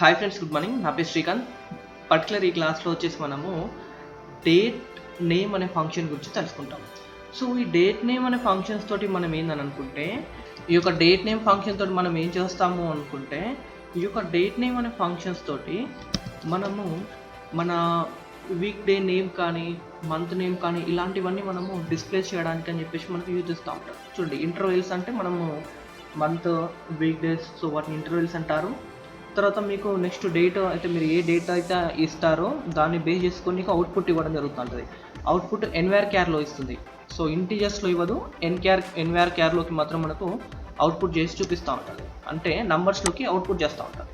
Hi friends, good morning. నా పేరు Srikanth. Particular ఈ క్లాస్లో వచ్చేసి మనము డేట్ నేమ్ అనే ఫంక్షన్ గురించి తెలుసుకుంటాం. సో ఈ డేట్ నేమ్ అనే ఫంక్షన్స్ తోటి మనం ఏందని అనుకుంటే, ఈ యొక్క డేట్ నేమ్ ఫంక్షన్ తోటి మనం ఏం చేస్తాము అనుకుంటే, ఈ యొక్క డేట్ నేమ్ అనే ఫంక్షన్స్ తోటి మనము మన వీక్ డే నేమ్ కానీ మంత్ నేమ్ కానీ ఇలాంటివన్నీ మనము డిస్ప్లే చేయడానికి అని చెప్పేసి మనకు యూజ్ చేస్తూ ఉంటాం. చూడండి, ఇంటర్వెల్స్ అంటే మనము మంత్, వీక్ డేస్, సో వాటిని ఇంటర్వెల్స్ అంటారు. తర్వాత మీకు నెక్స్ట్ డేట్ అయితే మీరు ఏ డేట్ అయితే ఇస్తారో దాన్ని బేస్ చేసుకొని మీకు అవుట్పుట్ ఇవ్వడం జరుగుతుంటుంది. అవుట్పుట్ ఎన్వైఆర్ క్యార్లో ఇస్తుంది. సో ఇంటీజర్స్లో ఇవ్వదు, ఎన్వైఆర్ క్యార్లోకి మాత్రం మనకు అవుట్పుట్ చేసి చూపిస్తూ ఉంటుంది. అంటే నంబర్స్లోకి అవుట్పుట్ చేస్తూ ఉంటాను.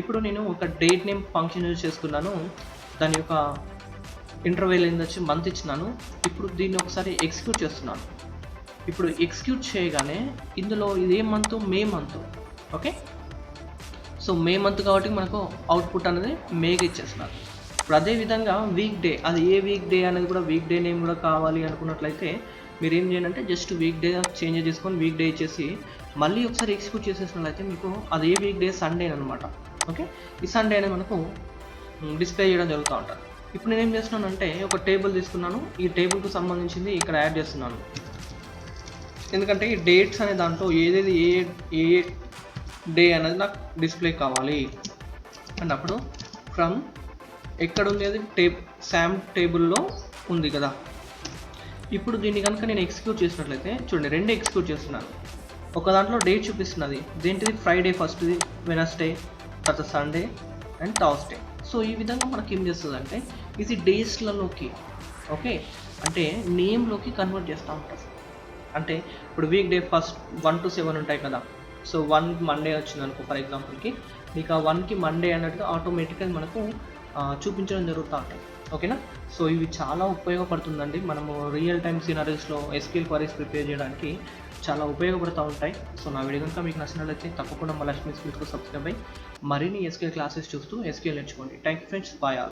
ఇప్పుడు నేను ఒక డేట్ నేమ్ ఫంక్షన్ యూజ్ చేసుకున్నాను. దాని యొక్క ఇంటర్వెల్ ఏందొచ్చి మంత్ ఇచ్చినాను. ఇప్పుడు దీన్ని ఒకసారి ఎగ్జిక్యూట్ చేస్తున్నాను. ఇప్పుడు ఎగ్జిక్యూట్ చేయగానే ఇందులో ఇదే month, May month. Okay, so May month కాబట్టి మనకు అవుట్పుట్ అనేది మేగా ఇచ్చేస్తున్నారు. ఇప్పుడు అదేవిధంగా వీక్ డే, అది ఏ వీక్ డే అనేది కూడా వీక్ డే నేమ్ కూడా కావాలి అనుకున్నట్లయితే మీరు ఏం చేయండి అంటే జస్ట్ వీక్ డే చేంజ్ చేసుకొని వీక్ డే ఇచ్చేసి మళ్ళీ ఒకసారి ఎగ్జిక్యూట్ చేసేసినట్లయితే మీకు అది ఏ వీక్ డే, సండే అనమాట. ఓకే, ఈ సండే అనేది మనకు డిస్ప్లే చేయడం జరుగుతూ ఉంటుంది. ఇప్పుడు నేను ఏం చేస్తున్నాను అంటే ఒక టేబుల్ తీసుకున్నాను. ఈ టేబుల్కి సంబంధించింది ఇక్కడ యాడ్ చేస్తున్నాను. ఎందుకంటే ఈ డేట్స్ అనే దాంట్లో ఏదేది ఏ డే అనేది నాకు డిస్ప్లే కావాలి అన్నప్పుడు ఫ్రమ్ ఎక్కడ ఉంది, అది శామ్ టేబుల్లో ఉంది కదా. ఇప్పుడు దీన్ని కనుక నేను ఎగ్జిక్యూట్ చేసినట్లయితే చూడండి, రెండు ఎగ్జిక్యూట్ చేస్తున్నాను. ఒక దాంట్లో డేట్ చూపిస్తున్నది, దేంటిది ఫ్రైడే, ఫస్ట్ది వెనస్డే, తర్వాత సండే అండ్ థర్స్డే. సో ఈ విధంగా మనకి ఏం చేస్తుంది అంటే ఇది డేస్లలోకి, ఓకే, అంటే నేమ్లోకి కన్వర్ట్ చేస్తూ ఉంటుంది. అంటే ఇప్పుడు వీక్ డే ఫస్ట్ 1 to 7 ఉంటాయి కదా. సో 1 మండే వచ్చింది అనుకో ఫర్ ఎగ్జాంపుల్కి, మీకు ఆ 1కి మండే అన్నట్టుగా ఆటోమేటిక్గా మనకు చూపించడం జరుగుతూ ఉంటుంది. ఓకేనా, సో ఇవి చాలా ఉపయోగపడుతుందండి. మనము రియల్ టైమ్ సినారీస్లో ఎస్క్యూఎల్ క్వరీస్ ప్రిపేర్ చేయడానికి చాలా ఉపయోగపడుతూ ఉంటాయి. సో నా వీడియో కనుక మీకు నచ్చినట్లయితే తప్పకుండా మా లక్ష్మీ స్కిల్స్కు సబ్స్క్రైబ్ అయ్యి మరిన్ని ఎస్క్యూఎల్ క్లాసెస్ చూస్తూ ఎస్క్యూఎల్ నేర్చుకోండి. Thank you friends, bye all.